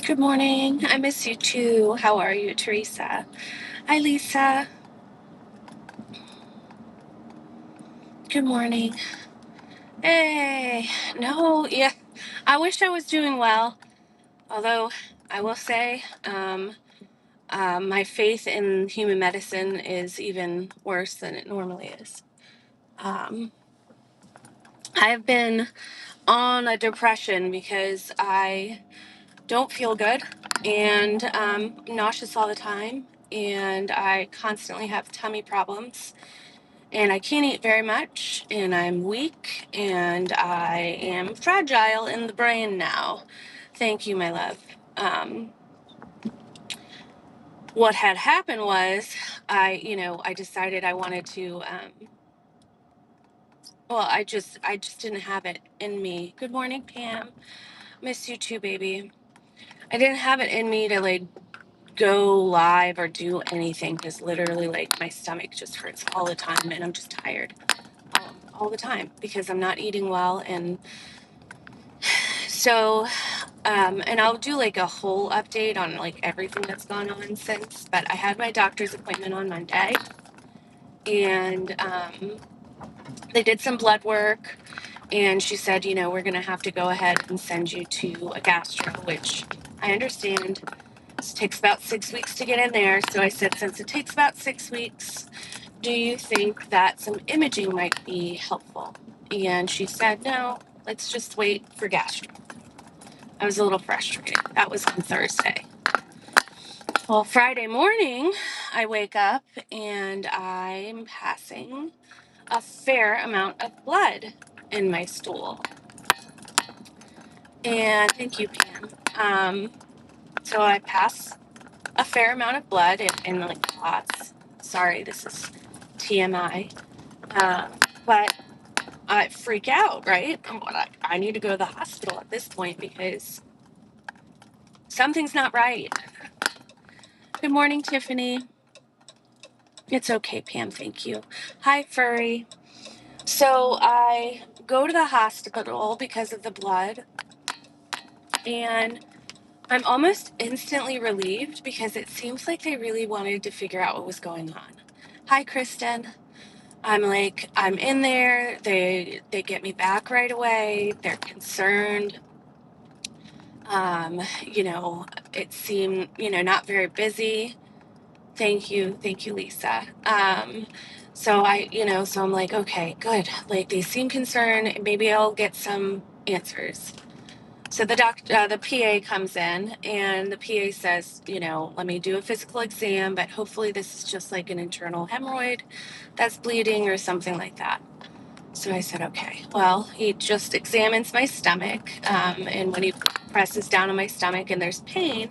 Good morning. I miss you too. How are you, Teresa? Hi, Lisa. Good morning. Hey, no, yeah. I wish I was doing well. Although I will say, my faith in human medicine is even worse than it normally is. Um, I've been on a depression because I don't feel good and nauseous all the time, and I constantly have tummy problems. And I can't eat very much, and I'm weak, and I am fragile in the brain now. Thank you, my love. Um, what had happened was I decided I wanted to, I just didn't have it in me. Good morning, Pam. Miss you too, baby. I didn't have it in me to go live or do anything because literally my stomach just hurts all the time and I'm just tired all the time because I'm not eating well. And so and I'll do a whole update on everything that's gone on since, but I had my doctor's appointment on Monday, and they did some blood work, and she said, we're going to have to go ahead and send you to a gastro, which I understand. It takes about 6 weeks to get in there. So I said, since it takes about 6 weeks, do you think that some imaging might be helpful? And she said, no, let's just wait for gastro. I was a little frustrated. That was on Thursday. Well, Friday morning, I wake up and I'm passing a fair amount of blood in my stool. And thank you, Pam. So I pass a fair amount of blood in lots. Sorry, this is TMI. But I freak out, right? I need to go to the hospital at this point because something's not right. Good morning, Tiffany. It's okay, Pam. Thank you. Hi, Furry. So I go to the hospital because of the blood, and I'm almost instantly relieved because it seems like they really wanted to figure out what was going on. Hi, Kristen. I'm in there. They get me back right away. They're concerned. Um, it seemed, not very busy. Thank you, Lisa. So I'm like, okay, good. They seem concerned. Maybe I'll get some answers. So the PA comes in, and the PA says, let me do a physical exam, but hopefully this is just like an internal hemorrhoid that's bleeding or something like that. So I said, okay. Well, he just examines my stomach, and when he presses down on my stomach and there's pain,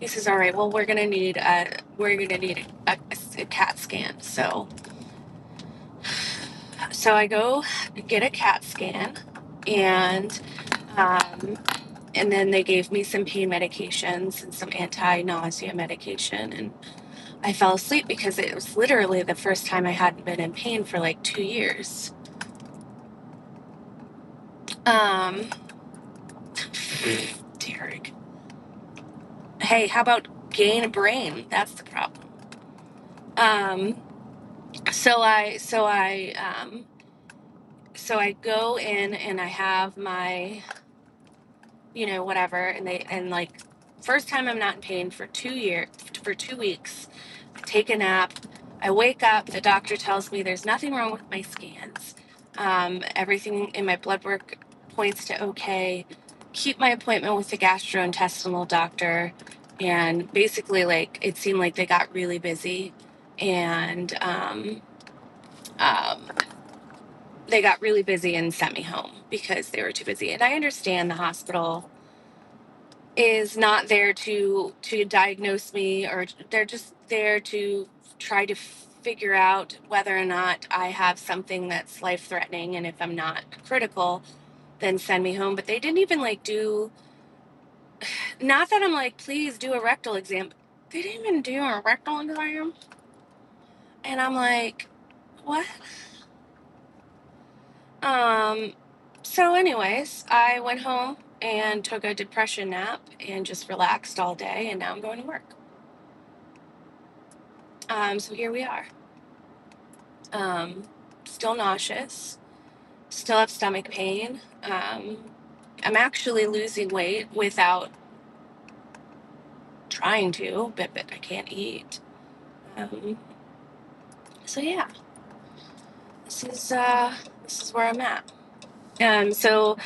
he says, all right, well, we're gonna need a CAT scan. So I go get a CAT scan, and um, and then they gave me some pain medications and some anti-nausea medication, and I fell asleep because it was literally the first time I hadn't been in pain for 2 years. Um, Derek. Hey, how about gain a brain? That's the problem. Um, so I so I so I go in and I have my, whatever, and first time I'm not in pain for 2 weeks. I take a nap. I wake up. The doctor tells me there's nothing wrong with my scans. Everything in my blood work points to okay. Keep my appointment with the gastrointestinal doctor, and basically, it seemed like they got really busy, and um, they got really busy and sent me home because they were too busy. And I understand the hospital is not there to diagnose me, or they're just there to try to figure out whether or not I have something that's life threatening, and if I'm not critical, then send me home. But they didn't even do, not that I'm please do a rectal exam. They didn't even do a rectal exam. And I'm like, what? So anyways, I went home and took a depression nap and just relaxed all day, and now I'm going to work. So here we are. Still nauseous, still have stomach pain. I'm actually losing weight without trying to, but I can't eat. So yeah, this is where I'm at. So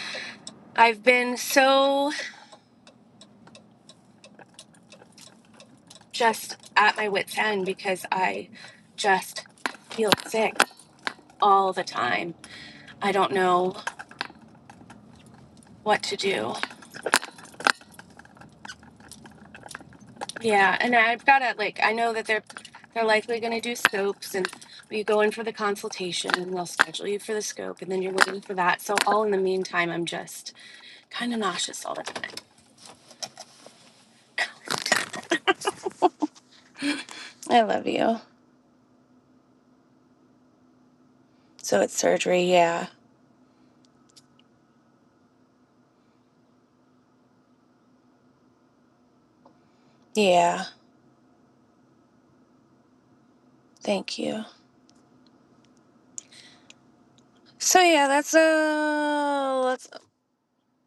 I've been so just at my wit's end because I just feel sick all the time. I don't know what to do. Yeah, and I've got to I know that they're likely going to do scopes, and you go in for the consultation and they'll schedule you for the scope, and then you're waiting for that. So all in the meantime, I'm just kind of nauseous all the time. I love you. So it's surgery, yeah. Yeah. Thank you. So yeah, that's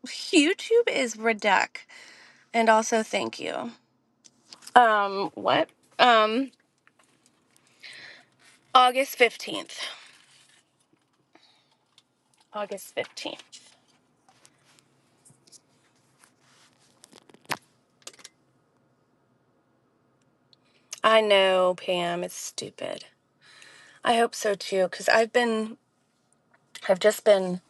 YouTube is redact. And also thank you. What? August 15th. August 15th. I know, Pam, it's stupid. I hope so too, because I've just been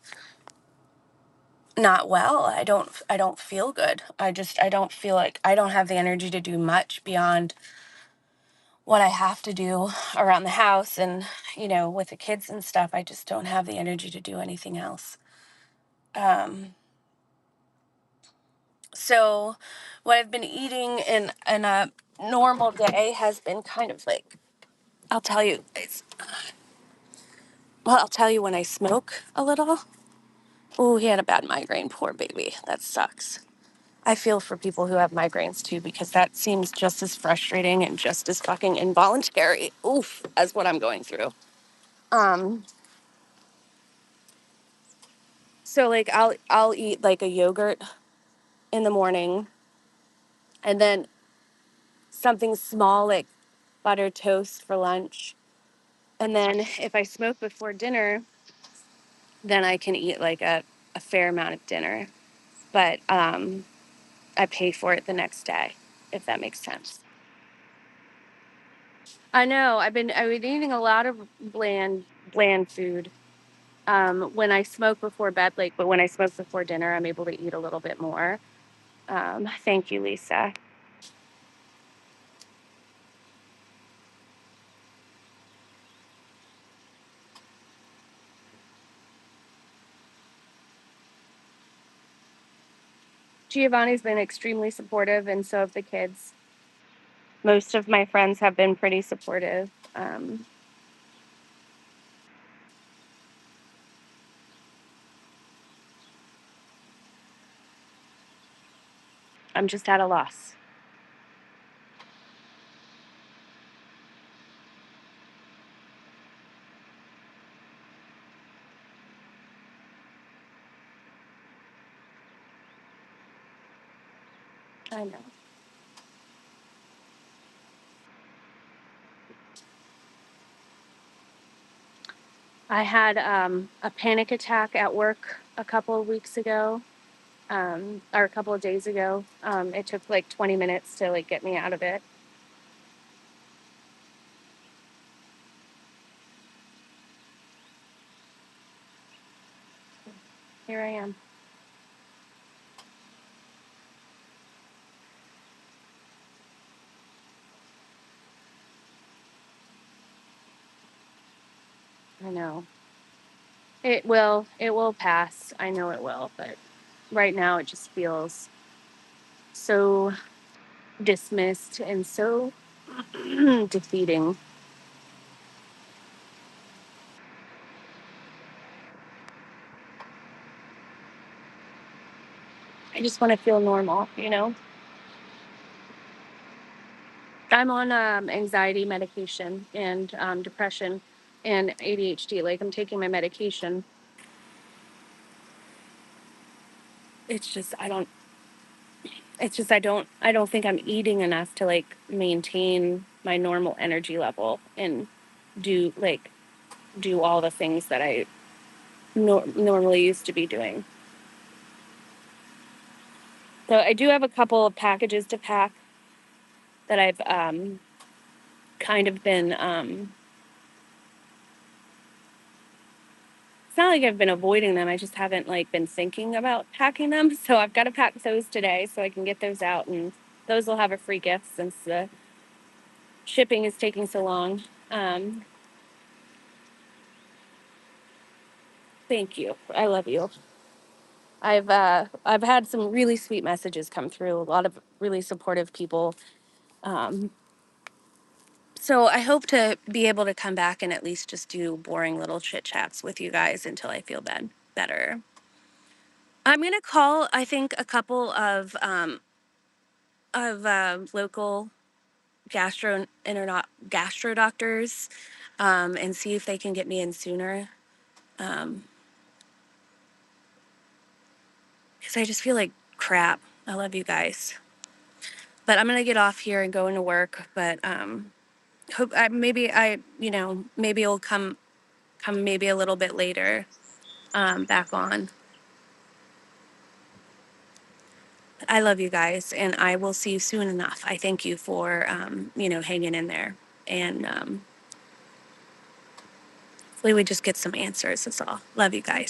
not well. I don't feel good. I don't feel like I don't have the energy to do much beyond what I have to do around the house and, with the kids and stuff. I just don't have the energy to do anything else. So what I've been eating in a normal day has been kind of I'll tell you, I'll tell you when I smoke a little. Oh, he had a bad migraine, poor baby. That sucks. I feel for people who have migraines too, because that seems just as frustrating and just as fucking involuntary, as what I'm going through. So I'll eat a yogurt in the morning, and then something small like buttered toast for lunch. And then if I smoke before dinner, then I can eat a fair amount of dinner. But I pay for it the next day, if that makes sense. I know. I've been eating a lot of bland food. When I smoke before bed, but when I smoke before dinner, I'm able to eat a little bit more. Thank you, Lisa. Giovanni's been extremely supportive, and so have the kids. Most of my friends have been pretty supportive. I'm just at a loss. I know. I had a panic attack at work a couple of weeks ago, or a couple of days ago. It took 20 minutes to get me out of it. Here I am. I know. It will pass. I know it will, but right now it just feels so dismissed and so defeating. I just want to feel normal, you know? I'm on anxiety medication and depression and ADHD. Like I'm taking my medication. It's just I don't think I'm eating enough to like maintain my normal energy level and do like do all the things that I normally used to be doing. So I do have a couple of packages to pack that I've kind of been it's not like I've been avoiding them. I just haven't like been thinking about packing them. So I've got to pack those today so I can get those out, and those will have a free gift since the shipping is taking so long. Um, Thank you. I love you. I've had some really sweet messages come through. A lot of really supportive people. Um, so I hope to be able to come back and at least just do boring little chit chats with you guys until I feel better. I'm gonna call, I think, a couple of local gastro doctors and see if they can get me in sooner. Because I just feel like crap. I love you guys. But I'm gonna get off here and go into work. But hope maybe it'll come maybe a little bit later back on. I love you guys, and I will see you soon enough. I thank you for hanging in there, and hopefully we just get some answers. That's all. Love you guys.